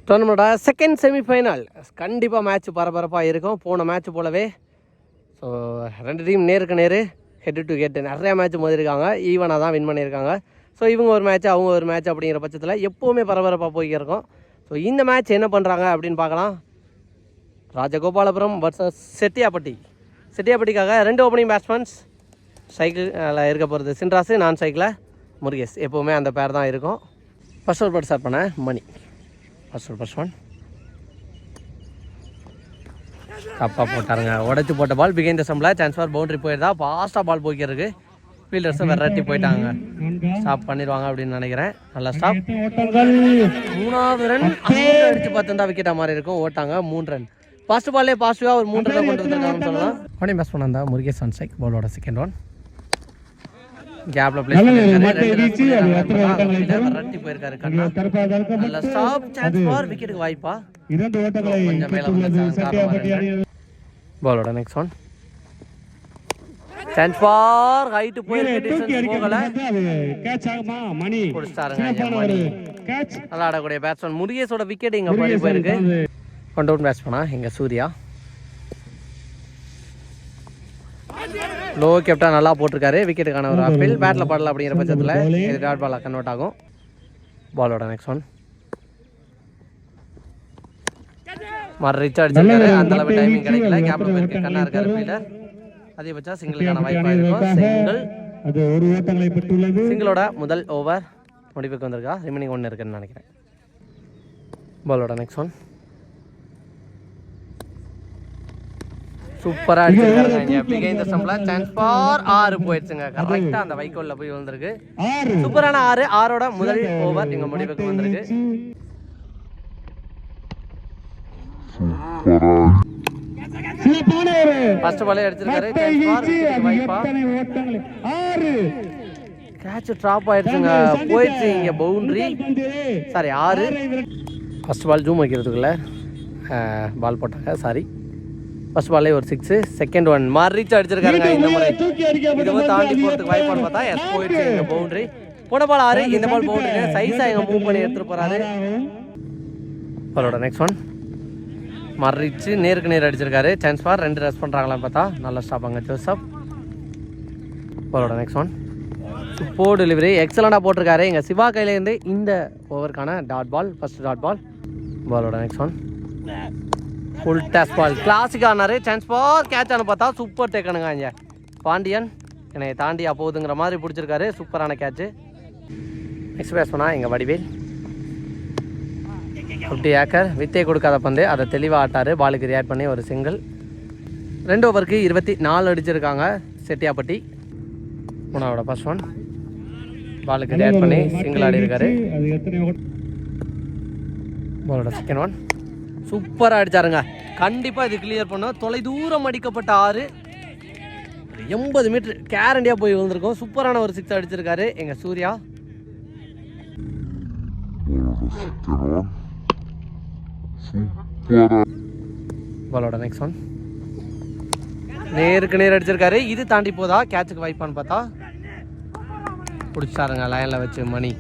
டோர்னமெண்ட்டோட second semi-final கண்டிப்பாக match பரபரப்பாக இருக்கும். போன மேட்ச் போலவே. ஸோ 2 டீம் நேருக்கு நேர் ஹெட் டு ஹெட் நிறையா மேட்ச் மோதிருக்காங்க. ஈவனாக தான் வின் பண்ணியிருக்காங்க. ஸோ இவங்க ஒரு மேட்ச் அவங்க ஒரு மேட்ச் அப்படிங்கிற பட்சத்தில் எப்போவுமே பரபரப்பாக போய்க்கிருக்கும். ஸோ இந்த மேட்ச் என்ன பண்ணுறாங்க அப்படின்னு பார்க்கலாம். ராஜகோபாலபுரம் வர்சஸ் செட்டியாப்பட்டிக்காக 2 ஓப்பனிங் பேட்ஸ்மேன்ஸ். சைக்கிளில் இருக்க போகிறது சின்ராசு, நான் சைக்கிளில் முருகேஷ். எப்போவுமே அந்த பேர் தான் இருக்கும். ஃபர்ஸ்ட் ஓவர் போட்டு ஸ்டார்ட் பண்ண மணி. ஃபர்ஸ்ட் ஒன் தப்பாக போட்டாருங்க. உடச்சி போட்ட பால் பிகைன் த ஸ்டம்பில். சான்ஸ் ஃபார் பவுண்டரி போயிருந்தா ஃபாஸ்ட்டாக பால் போய்க்கிறதுக்கு ஃபீல்டர்ஸும் வெரைட்டி போயிட்டாங்க. ஸ்டாப் பண்ணிடுவாங்க அப்படின்னு நினைக்கிறேன். நல்லா ஸ்டாப். 3வது ரன் அடித்து பார்த்துருந்தா விக்கெட்டாக மாதிரி இருக்கும். ஓட்டாங்க 3 ரன். ஃபர்ஸ்ட் பால்லே பாசிட்டிவாக ஒரு 3 ரன் கொண்டு வந்திருக்காங்கன்னு சொல்லலாம். ஓப்பனிங் பேட்ஸ்மேன் வந்தா முருகேஷ் ஆன் ஸ்ட்ரைக். பாலோட செகண்ட் ஒன் கேப்ல பிளேஸ் பண்ணிருக்காரு. வெரைட்டி போயிருக்காரு. கண்ணா நல்ல ஸ்டாப். சான்ஸ் ஃபார் விக்கெட்டுக்கு வாய்ப்பா. 2 ஓட்டங்களை கொஞ்சம் மேல வந்து பாலோட next one chance for height போயிருக்கு. டிஸ்டன்ஸ் போகல. கேட்ச் ஆகுமா மணி புடிச்சாருங்க. மணி நல்லா ஆடக்கூடிய பேட்ஸ்மேன். முருகேஷோட விக்கெட் இங்க பறி போயிருக்கு. ஒன் டவுன் பேட்ஸ்மேனா இங்க சூர்யா. லோ கேப்டா நல்லா போட்டிருக்காரு. விக்கெட்டுக்கான ஒரு அப்பீல். பேட்டில் பாடல அப்படிங்கிற பட்சத்தில் இது டாட் பாலாக கன்வெர்ட் ஆகும். பாலோட நெக்ஸ்ட் ஒன் ரிச் அடிச்சிருக்காரு. அந்த அளவு டைமிங் கிடைக்கல. கேப்ல போயிருக்கு. கண்ணா இருக்காரு ஃபீல்டர். அதிகபட்சம் சிங்கிளுக்கான வாய்ப்பாக இருக்கும். சிங்கிளோட முதல் ஓவர் முடிவுக்கு வந்திருக்கா. ரிமைனிங் 1 இருக்குன்னு நினைக்கிறேன். பாலோட நெக்ஸ்ட் ஒன் சூப்பரா அடிச்சிருக்காங்க. பிகைன் தி ஸ்டம்ப்ல சான்ஸ் ஃபார் 6 போயிடுச்சுங்க. கரெக்ட்டா அந்த வைக்கோல்ல போய் வந்திருக்கு. சூப்பரான 6ஓட முதல் ஓவர் இங்க முடிவுக்கு வந்திருக்கு. ஃபர்ஸ்ட் பாலே அடிச்சிருக்காரு. சான்ஸ் ஃபார் வைப்பா. 6 கேட்ச் டிராப் ஆயிடுச்சுங்க. போயிடுச்சு இங்க boundary. Sorry 6. First ball zoom வைக்கிறதுக்குள்ள பால் போட்டாங்க. சாரி ஃபர்ஸ்ட் பாலே ஒரு 6. செகண்ட் ஒன் ரீச் அடிச்சிருக்காருங்க. இந்த முறை இதுவும் தாண்டி போகிறதுக்கு வாய்ப்பான்னு பார்த்தா எஸ் போயிடுச்சு இங்கே பவுண்டரி. போன பால் 6. இந்த பால் பவுண்டரி. சைஸாக இங்கே மூவ் பண்ணி எடுத்துகிட்டு போகிறாரு. பாலோட நெக்ஸ்ட் ஒன் ரீச் நேருக்கு நேர் அடிச்சிருக்காரு. சான்ஸ் ஃபார் 2 ரஸ் பண்ணுறாங்களான்னு பார்த்தா நல்லா ஸ்டாப் அங்கே ஜோசப். பாலோட நெக்ஸ்ட் ஒன் சூப்பர் டெலிவரி. எக்ஸலண்டாக போட்டிருக்காரு. இங்கே சிவா கையிலேருந்து இந்த ஓவருக்கான dot ball. First dot ball. பாலோட next one full toss ball. Classic ஆனாரு. சான்ஸ் ஃபார் கேட்ச் ஆனு பார்த்தா சூப்பர் டேக்கனுங்க. இங்கே பாண்டியன் என்னை தாண்டி அப்போதுங்கிற மாதிரி பிடிச்சிருக்காரு. சூப்பரான கேட்சு. நெக்ஸ்ட் பேட்ஸ்மேனா இங்கே வடிவேல். 50 ஏக்கர் வித்தே கொடுக்காத பந்து அதை தெளிவாக ஆட்டார். பாலுக்கு ரியாக்ட் பண்ணி ஒரு சிங்கிள். 2 ஓவருக்கு 24 அடிச்சிருக்காங்க செட்டியாப்பட்டி. 3வது ஃபர்ஸ்ட் ஒன் பாலுக்கு ரியாக்ட் பண்ணி சிங்கிள் ஆடி இருக்காரு. பாலோட செகண்ட் ஒன் சூப்பராக அடிச்சாருங்க. கண்டிப்பாக இது கிளியர் பண்ணும். தொலை தூரம் அடிக்கப்பட்ட 6 80 மீட்டர் கேரண்டியாக போய் விழுந்திருக்கும். சூப்பரான ஒரு 6 அடிச்சிருக்காரு எங்கள் சூர்யா. பாலோட நெக்ஸ்ட் ஒன் நேருக்கு நேர் அடிச்சிருக்காரு. இது தாண்டி போதா கேட்சுக்கு வாய்ப்பான்னு பார்த்தா பிடிச்சாருங்க லைனில் வச்சு மணி.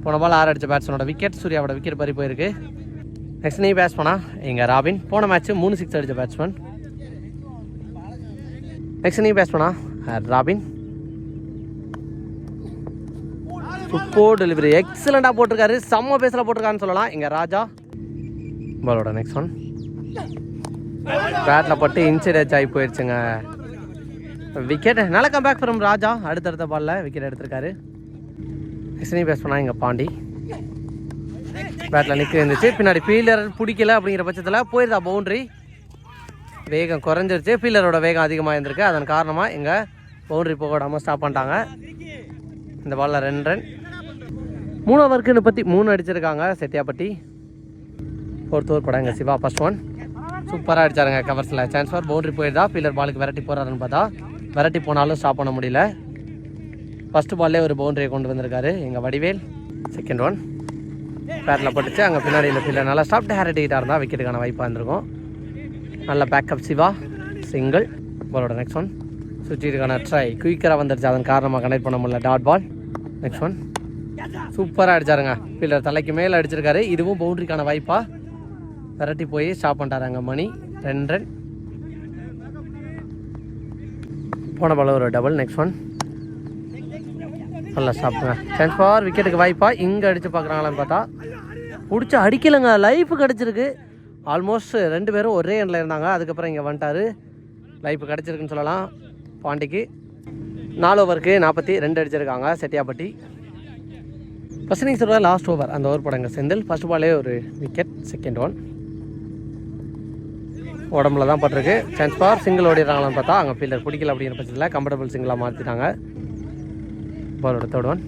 போன பால் 6 அடித்த பேட்ஸ்மேனோட விக்கெட். சூர்யாவோட விக்கெட் பறி போயிருக்கு. நெக்ஸ்ட் நீ பேட்ஸ்மேனா எங்கள் ராபின். போன மேட்ச் 3 6 அடித்த பேட்ஸ்மேன். நெக்ஸ்ட் நீ பேட்ஸ்மேனா ராபின். Super delivery. எக்ஸலண்டாக போட்டிருக்காரு. செம்ம பேஸில் போட்டிருக்காருன்னு சொல்லலாம் இங்கே ராஜா. பாலோட நெக்ஸ்ட் ஒன் பேட்டில் பட்டு இன்சைட் டச் ஆகி போயிடுச்சுங்க. விக்கெட். நல்ல கம்பேக் ஃப்ரம் ராஜா. அடுத்தடுத்த பாலில் விக்கெட் எடுத்திருக்காரு. நெக்ஸ்ட் நீ பேட்ஸ்மேனா இங்கே பாண்டி. பேட்டில் நிற்க இருந்துச்சு. பின்னாடி ஃபீல்டர் பிடிக்கல அப்படிங்கிற பட்சத்தில் போயிருந்தா பவுண்டரி. வேகம் குறைஞ்சிருச்சு. ஃபீல்டரோட வேகம் அதிகமாக இருந்திருக்கு. அதன் காரணமாக இங்கே பவுண்டரி போக விடாமல் ஸ்டாப் பண்ணிட்டாங்க. இந்த பாலில் 2 ரன். 3 ஓவருக்கு 33 அடிச்சிருக்காங்க செட்டியாப்பட்டி. 4th ஓவர் போட இங்கே சிவா. ஃபர்ஸ்ட் ஒன் சூப்பராக அடிச்சாருங்க கவர்ஸில். சான்ஸ் ஃபார் பவுண்டரி போயிருந்தா. ஃபீல்டர் பாலுக்கு வெரைட்டி போகிறாருன்னு பார்த்தா வெரைட்டி போனாலும் ஸ்டாப் பண்ண முடியல. ஃபர்ஸ்ட் பால்லே ஒரு பவுண்டரியை கொண்டு வந்திருக்காரு எங்கள் வடிவேல். செகண்ட் ஒன் பேட்டில் பட்டுச்சு. அங்கே பின்னாடி இல்லை ஃபீல்டர் நல்லா ஸ்டாப் டேரக்ட் ஹிட்டாக இருந்தால் விக்கெட்டுக்கான வாய்ப்பாக இருந்திருக்கும். நல்ல பேக்கப் சிவா சிங்கிள். பாலோட நெக்ஸ்ட் ஒன் சுற்றிட்டுக்கான ட்ரை குயிக்கராக வந்துடுச்சு. அதன் காரணமாக கனெக்ட் பண்ண முடியல. Dot ball. நெக்ஸ்ட் ஒன் சூப்பராக அடிச்சாருங்க. ஃபீல்டர் தலைக்கு மேலே அடிச்சிருக்காரு. இதுவும் பவுண்டரிக்கான வாய்ப்பா விரட்டி போய் ஸ்டாப் பண்ணிட்டாருங்க. மணி 2 ரன். போன பால் ஒரு டபுள். நெக்ஸ்ட் ஒன் நல்லா ஸ்டாப்புங்க. சான்ஸ் ஃபார் விக்கெட்டுக்கு வாய்ப்பா. இங்கே அடித்து பார்க்குறாங்களான்னு பார்த்தா பிடிச்சி அடிக்கலைங்க. லைஃப் கிடச்சிருக்கு. ஆல்மோஸ்ட் 2 பேரும் ஒரே எண்ணில் இருந்தாங்க. அதுக்கப்புறம் இங்கே வந்துட்டார். லைஃப் கிடச்சிருக்குன்னு சொல்லலாம். பாண்டிக்கு 4 ஓவருக்கு 42 அடிச்சிருக்காங்க Chettiyapatti. First innings last over அந்த ஓவர் போடாங்க செந்தில். ஃபர்ஸ்ட் பாலே ஒரு விக்கெட். செகண்ட் ஒன் உடம்புல தான் பட்டிருக்கு. சான்ஸ் ஃபார் சிங்கிள் ஓடிடுறாங்களான்னு பார்த்தா அங்கே ஃபீல்டர் பிடிக்கல அப்படிங்கிற பட்சத்தில் கம்ஃபர்டபுள் சிங்கிளாக மாற்றிட்டாங்க. பாலோட தேர்ட் ஒன்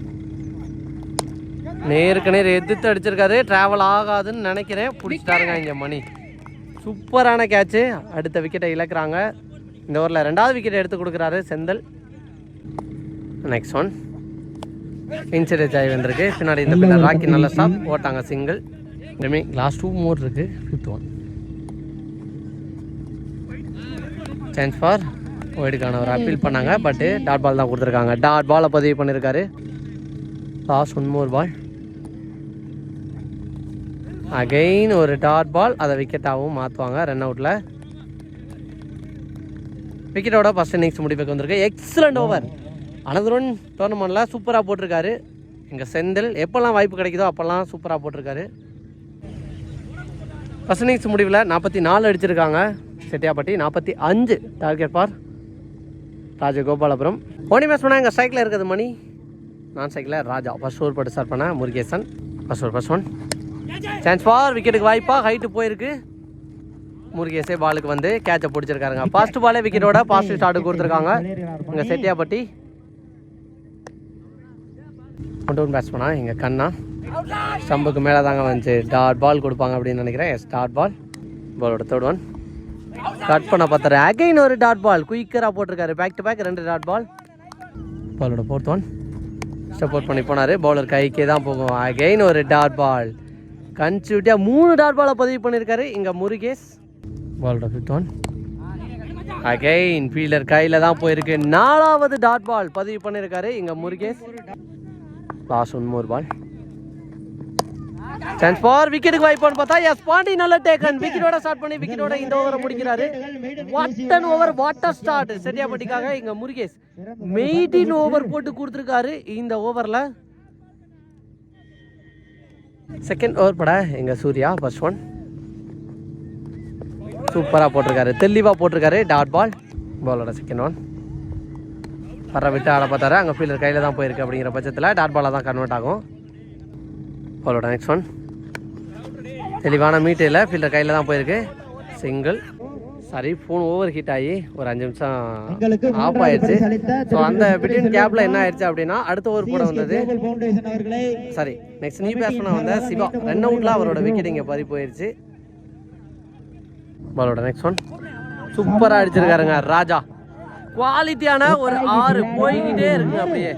நேருக்கு நேர் எதிர்த்து அடிச்சிருக்காரு. ட்ராவல் ஆகாதுன்னு நினைக்கிறேன். பிடிச்சிட்டாருங்க இங்கே மணி. சூப்பரான கேட்சு. அடுத்த விக்கெட்டை இழக்கிறாங்க. இந்த ஓவரில் 2வது விக்கெட்டை எடுத்து கொடுக்குறாரு செந்தில். நெக்ஸ்ட் ஒன் இன்சைட் ஆகி வந்திருக்கு. பின்னாடி இந்த பின்னர் ராக்கி நல்ல ஸ்டாப் ஓட்டாங்க சிங்கிள். இனிமே லாஸ்ட் 2 மோர் இருக்குது. 5th ஒன் சான்ஸ் ஃபார் ஒய்டுக்கான ஒரு அப்பீல் பண்ணாங்க. பட்டு டாட் பால் தான் கொடுத்துருக்காங்க. டாட் பாலை பதிவு பண்ணியிருக்காரு. லாஸ்ட் 1 மோர் பால். அகெயின் ஒரு டாட் பால். அதை விக்கெட்டாகவும் மாற்றுவாங்க ரன் அவுட்டில். விக்கெட்டோட ஃபர்ஸ்ட் இன்னிங்ஸ் முடிவுக்கு வந்திருக்கு. Excellent over. அனதர் ஒன் டோர்னமெண்ட்டில் சூப்பராக போட்டிருக்காரு. இங்கே செந்தில் எப்போல்லாம் வாய்ப்பு கிடைக்குதோ அப்போல்லாம் சூப்பராக போட்டிருக்காரு. ஃபர்ஸ்ட் இன்னிங்ஸ் முடிவில் 44 அடிச்சிருக்காங்க செட்டியாப்பட்டி. 45 target for Rajagopalapuram. ஓனி மேட்ச் பண்ணால் எங்கள் ஸ்ட்ரைக்கில் இருக்குது மணி. நான் ஸ்ட்ரைக்கில் ராஜா. ஃபர்ஸ்ட் ஓவர் போட்டு ஸ்டார்ட் பண்ணேன். Murugesan first one chance for விக்கெட்டுக்கு வாய்ப்பாக ஹைட்டு போயிருக்கு. முருகேசே பாலுக்கு வந்து கேட்சை பிடிச்சிருக்காருங்க. ஃபர்ஸ்ட் பாலே விக்கெட்டோட பாசிட்டிவ் ஸ்டார்ட் கொடுத்துருக்காங்க இங்கே செட்டியாப்பட்டி. ஒன் பேட்ஸ் பண்ணா இங்கே கண்ணா ஸ்டம்புக்கு மேலே தாங்க வந்துச்சு. டாட் பால் கொடுப்பாங்க அப்படின்னு நினைக்கிறேன். Yes dot ball. பாலோட தேர்ட் ஒன் கட் பண்ண பார்த்தாரு. அகைன் ஒரு டாட் பால் குயிக்கராக போட்டிருக்காரு. Back to back 2 dot ball. பாலோட 4th ஒன் ஸ்டெப் அவுட் பண்ணி போனார். பவுலர் கைக்கே தான் போகும். அகைன் ஒரு டாட் பால். கன்சியூட்டியாக 3 டாட் பாலை பதிவு பண்ணியிருக்காரு இங்கே முருகேஷ். பாலோட 5th ஒன் அகைன் ஃபீல்டர் கையில் தான் போயிருக்கு. 4வது டாட் பால் பதிவு பண்ணியிருக்காரு இங்கே Murugesh. Last 1 more ball. Chance for விக்கெட்டுக்கு வாய்ப்பான்னு பார்த்தா எஸ் பாண்டி நல்ல டேக்கன். விக்கெட்டோட ஸ்டார்ட் பண்ணி விக்கெட்டோட இந்த ஓவரை முடிக்கிறாரு. வாட் ஓவர் வாட்டர் ஸ்டார்ட் செட்டியாப்பட்டிக்காக இங்கே முருகேஷ் 18 ஓவர் போட்டு கொடுத்துருக்காரு இந்த ஓவரில். செகண்ட் ஓவர் பட எங்கள் சூர்யா ஃபர்ஸ்ட் ஒன் சூப்பராக போட்டிருக்காரு. தெளிவாக போட்டிருக்காரு டாட் பால். பாலோட செகண்ட் ஒன் வர விட்டு ஆட பார்த்தாரு. அங்கே ஃபீல்டர் கையில் தான் போயிருக்கு அப்படிங்கிற பட்சத்தில் டாட் பாலாக தான் கன்வெர்ட் ஆகும். பாலோட நெக்ஸ்ட் ஒன் தெளிவான மீட்டில் ஃபீல்டர் கையில் தான் போயிருக்கு. Single. Sorry phone over heat ஆகி ஒரு 5 நிமிஷம் ஆஃப் ஆயிடுச்சு. ஸோ அந்த பிட்வீன் கேப்பில் என்ன ஆயிடுச்சு அப்படின்னா அடுத்த ஓவர் கூட வந்தது. சாரி நெக்ஸ்ட் நியூ பேட்ஸ்மேனாக வந்த சிவா ரன் அவுட்டில் அவரோட விக்கெட் இங்கே பறி போயிடுச்சு. பாலோட நெக்ஸ்ட் ஒன் சூப்பராக அடிச்சிருக்காருங்க ராஜா. குவாலிட்டியான ஒரு 6 போய்கிட்டே இருக்கு. அப்படியே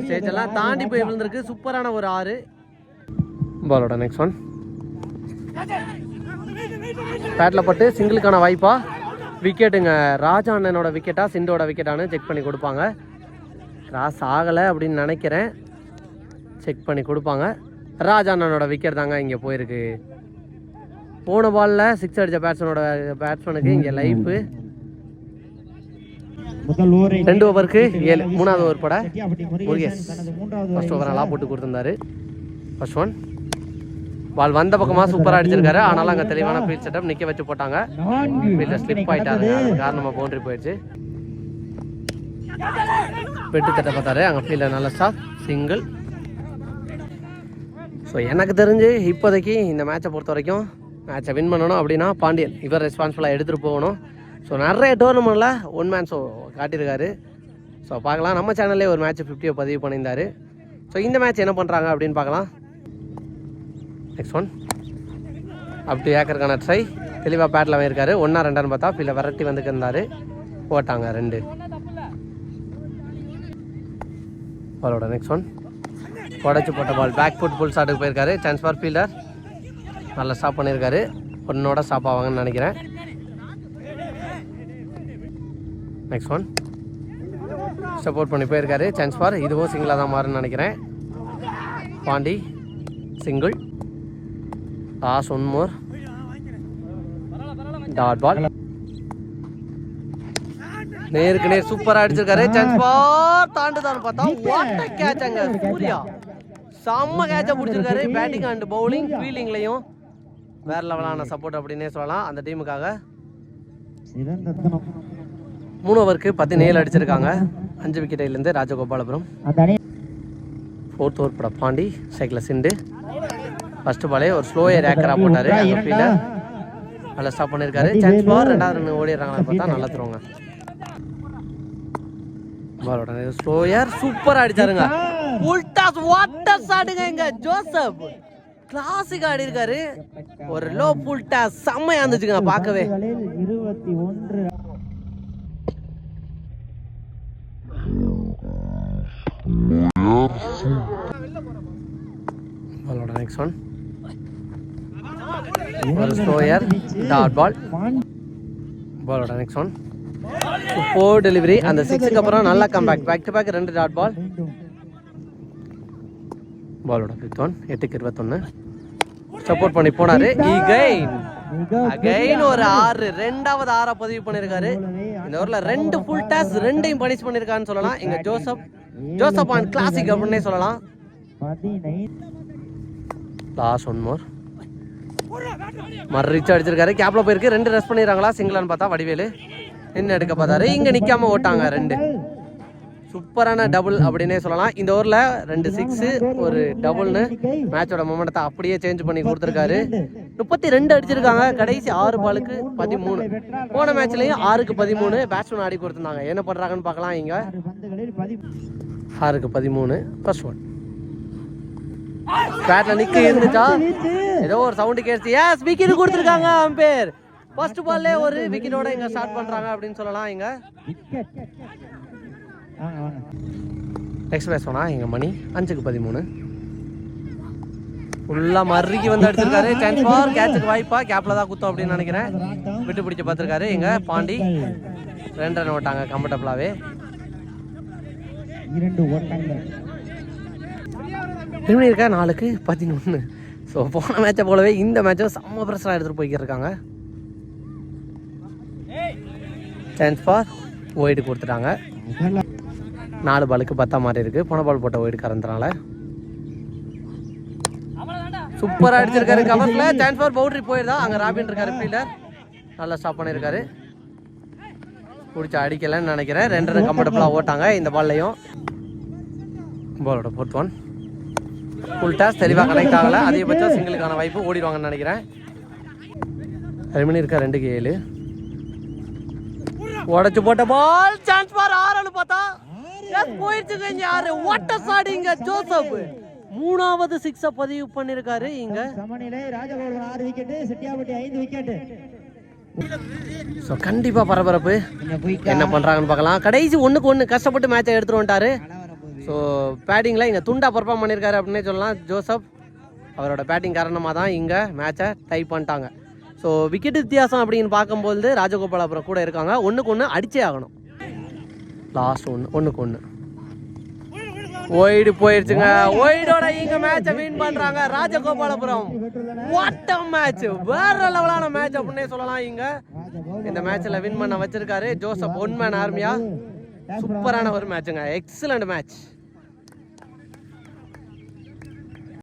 ஸ்டேஜ் எல்லாம் தாண்டி போய் விழுந்திருக்கு. சூப்பரான ஒரு 6. பாலோட நெக்ஸ்ட் ஒன் பேட்டில் பட்டு சிங்கிளுக்கான வாய்ப்பா. விக்கெட்டுங்க ராஜா அண்ணனோட விக்கெட்டா சிண்டோட விக்கெட்டானு செக் பண்ணி கொடுப்பாங்க. கிராஸ் ஆகலை அப்படின்னு நினைக்கிறேன். செக் பண்ணி கொடுப்பாங்க. ராஜா அண்ணனோட விக்கெட் தாங்க இங்கே போயிருக்கு. போன பாலில் 6 அடித்த பேட்ஸ்மேனுக்கு இங்கே லைஃபு. 2 ஓவருக்கு 7. 3வது ஓவர் போட முருகேஷ் ஃபர்ஸ்ட் ஓவர் நல்லா போட்டு கொடுத்துருந்தாரு. ஃபர்ஸ்ட் ஒன் பால் வந்த பக்கமாக சூப்பராக அடிச்சிருக்காரு. ஆனாலும் அங்கே தெளிவான ஃபீல்ட் செட்டப் நிற்க வச்சு போட்டாங்க. ஃபீல்டர் ஸ்லிப் ஆகிட்டாரு. காரணமாக பவுண்டரி போயிடுச்சு. பெட்டு தட்ட பார்த்தாரு. அங்கே ஃபீல்டர் நல்ல ஸ்டாப் சிங்கிள். ஸோ எனக்கு தெரிஞ்சு இப்போதைக்கு இந்த மேட்சை பொறுத்த வரைக்கும் மேட்சை வின் பண்ணணும் அப்படின்னா பாண்டியன் இவர் ரெஸ்பான்சிபிளாக எடுத்துகிட்டு போகணும். ஸோ நிறைய டோர்னமெண்ட்டில் 1 மேன் ஷோ காட்டியிருக்காரு. ஸோ பார்க்கலாம். நம்ம சேனல்லே ஒரு மேட்ச் 50 பதிவு பண்ணியிருந்தார். ஸோ இந்த மேட்ச் என்ன பண்ணுறாங்க அப்படின்னு பார்க்கலாம். நெக்ஸ்ட் ஒன் அப் டு ஏக்கருக்கான ட்ரை. தெளிவாக பேட்டில் வாங்கியிருக்காரு. 1 2 பார்த்தா ஃபீல்டை விரட்டி வந்துக்கு இருந்தார். போட்டாங்க 2. பாலோட நெக்ஸ்ட் ஒன் உடச்சி போட்ட பால் பேக் ஃபுட் ஃபுல் ஷாட்டுக்கு போயிருக்காரு. சான்ஸ் ஃபார் ஃபீல்டர் நல்லா ஸ்டாப் பண்ணியிருக்காரு. 1ஓட ஸ்டாப் ஆவாங்கன்னு நினைக்கிறேன். நெக்ஸ்ட் ஒன் சப்போர்ட் பண்ணி போயிருக்காரு. சான்ஸ் ஃபார் இதுவும் சிங்கிளாக தான் மாறுன்னு நினைக்கிறேன். Pandey single. Last one more dot ball. நேருக்கு நேர் சூப்பரா அடிச்சிருக்காரு. சான்ஸ் பார் தாண்டுதான்னு பார்த்தா வாட் அ கேட்ச் அங்க சூர்யா செம்ம கேட்ச பிடிச்சிருக்காரு. பேட்டிங் அண்ட் பவுலிங் ஃபீல்டிங்லையும் வேற லெவலான சப்போர்ட் அப்படின்னே சொல்லலாம் அந்த டீமுக்காக. 3 ஓவருக்கு 17 அடிச்சிருக்காங்க. 5 விக்கெட்டிலிருந்து ராஜகோபாலபுரம். 4th ஓவர் பட பாண்டி சைக்கிள் சிண்டு. ஃபர்ஸ்ட் பாலே ஒரு ஸ்லோயே ரேக்கரா போட்டாரு. அந்த ஃபீல்டர் நல்லா ஸ்டாப் பண்ணிருக்காரு. சான்ஸ் பார். 2வது ரன் ஓடிடுறாங்கன்னு பார்த்தா நல்லா தருவாங்க. பாலோட ஸ்லோயர் சூப்பரா அடிச்சாருங்க. உல்டாஸ் வாட் அ ஷாட்டுங்க இங்க ஜோசப் கிளாசிக் ஆடி இருக்காரு. ஒரு லோ புல் டாஸ் செம்மையா இருந்துச்சுங்க பார்க்கவே. 21 பாலோட நெக்ஸ்ட் ஒன் ஒரு ஸ்லோயர் டாட் பால். பாலோட நெக்ஸ்ட் ஒன் சூப்பர் டெலிவரி. அந்த 6க்கு அப்புறம் நல்லா comeback back to back 2 dot ball. பாலோட 5th ஒன் 8க்கு 21 சப்போர்ட் பண்ணி போனாரு. அகைன் ஒரு 6 2வது 6 பதிவு பண்ணிருக்காரு. இந்த ஓவர்ல 2 ஃபுல் டாஸ் 2யும் பனிஷ் பண்ணிருக்கான்னு சொல்லலாம். இங்க ஜோசப் ஆன் கிளாசிக் அப்படின்னே சொல்லலாம். லாஸ்ட் ஒன் மோர் மர்ரிச்சு அடிச்சிருக்காரு. கேப்ல போயிருக்கு. 2 ரெஸ்ட் பண்ணிடுறாங்களா சிங்கிளான்னு பார்த்தா வடிவேலு என்ன எடுக்க பார்த்தாரு. இங்க நிக்காம ஓட்டாங்க 2 சூப்பரான டபுள் அப்படின்னே சொல்லலாம். இந்த ஓவரில் 2 6 ஒரு டபுள்னு மேட்சோட மொமெண்டத்தை அப்படியே சேஞ்ச் பண்ணி கொடுத்துருக்காரு. 32 அடிச்சிருக்காங்க. கடைசி 6 பாலுக்கு 13. போன மேட்ச்லயும் 6க்கு 13 பேட்ஸ்மேன் ஆடி கொடுத்துருந்தாங்க. என்ன பண்றாங்கன்னு பார்க்கலாம். இங்க 6க்கு 13 ஃபர்ஸ்ட் ஒன் பேட்ல நிக்க இருந்துச்சா ஏதோ ஒரு சவுண்ட் கேட்சி. எஸ் விக்கெட் கொடுத்துருக்காங்க அம்பேர். ஃபர்ஸ்ட் பால்லே ஒரு விக்கெட்டோட இங்க ஸ்டார்ட் பண்றாங்க அப்படின்னு சொல்லலாம். இங்க நெக்ஸ்ட் பேட்ச் சொன்னா இங்க மணி 5க்கு 13 ஃபுல்லா மர்ரிக்கு வந்து அடிச்சிருக்காரு. சான்ஸ் ஃபார் கேட்சுக்கு வாய்ப்பா கேப்ல தான் குத்தம் அப்படின்னு நினைக்கிறேன். விட்டு பிடிச்சு பார்த்திருக்காரு. இங்க பாண்டி 2 ரன் ஓட்டாங்க கம்ஃபர்டபுளாவே. 2 ஓட்டங்கள் இருக்கா 4க்கு 11. ஸோ போன மேட்சை போலவே இந்த மேட்சும் செம்ம ப்ரெஷராக எடுத்துகிட்டு போய்க்கிருக்காங்க. சான்ஸ் ஃபார் ஒயிடு கொடுத்துட்டாங்க. 4 பாலுக்கு 10 மாதிரி இருக்கு. போன பால் போட்ட ஒயிடு கறந்துனால சூப்பராக அடிச்சிருக்காரு கவர்ல. சான்ஸ் ஃபார் பவுண்டரி போயிருந்தா. அங்கே ராபின் இருக்காரு ஃபீல்டர் நல்லா ஸ்டாப் பண்ணியிருக்காரு. பிடிச்ச அடிக்கலன்னு நினைக்கிறேன். 2 ரன் கம்ஃபர்டபுளாக ஓட்டாங்க இந்த பால்லையும். பாலோட 4th ஒன் ஃபுல் டாஸ் தெளிவாக கனெக்ட் ஆகலை. அதிகபட்சம் சிங்கிளுக்கான வாய்ப்பு ஓடிடுவாங்கன்னு நினைக்கிறேன். ரெமினி இருக்கா 2க்கு 7 உடச்சு போட்ட பால். சான்ஸ் ஃபார் 6 பார்த்தா போயிடுச்சுங்க. இங்க 6 ஓட்ட சாடிங்க ஜோசப் 3வது 6 பதிவு பண்ணிருக்காரு. இங்க சமநிலை ராஜகோபாலபுரம் 6 விக்கெட் செட்டியாபட்டி 5 விக்கெட். ஸோ கண்டிப்பாக பரபரப்பு. என்ன பண்ணுறாங்கன்னு பார்க்கலாம். கடைசி 1க்கு 1 கஷ்டப்பட்டு மேட்சை எடுத்துட்டு வந்துட்டாரு. ஸோ பேட்டிங்கில் இங்கே துண்டா பர்ஃபார்ம் பண்ணியிருக்காரு அப்படின்னே சொல்லலாம் ஜோசப். அவரோட பேட்டிங் காரணமாக தான் இங்கே மேட்சை டை பண்ணிட்டாங்க. ஸோ விக்கெட் வித்தியாசம் அப்படின்னு பார்க்கும்போது ராஜகோபாலபுரம் கூட இருக்காங்க. 1க்கு 1 அடிச்சே ஆகணும். லாஸ்ட் 1க்கு 1 ஒயிடு போயிடுச்சுங்க. ஒயிடோட இங்க மேட்சை வின் பண்றாங்க ராஜகோபாலபுரம். வாட் அ மேட்ச், வேற லெவலான மேட்ச் அப்படின்னே சொல்லலாம். இங்க இந்த மேட்ச்ல வின் பண்ண வச்சிருக்காரு ஜோசப். 1 மேன் ஆர்மியா. சூப்பரான ஒரு மேட்சுங்க. Excellent match.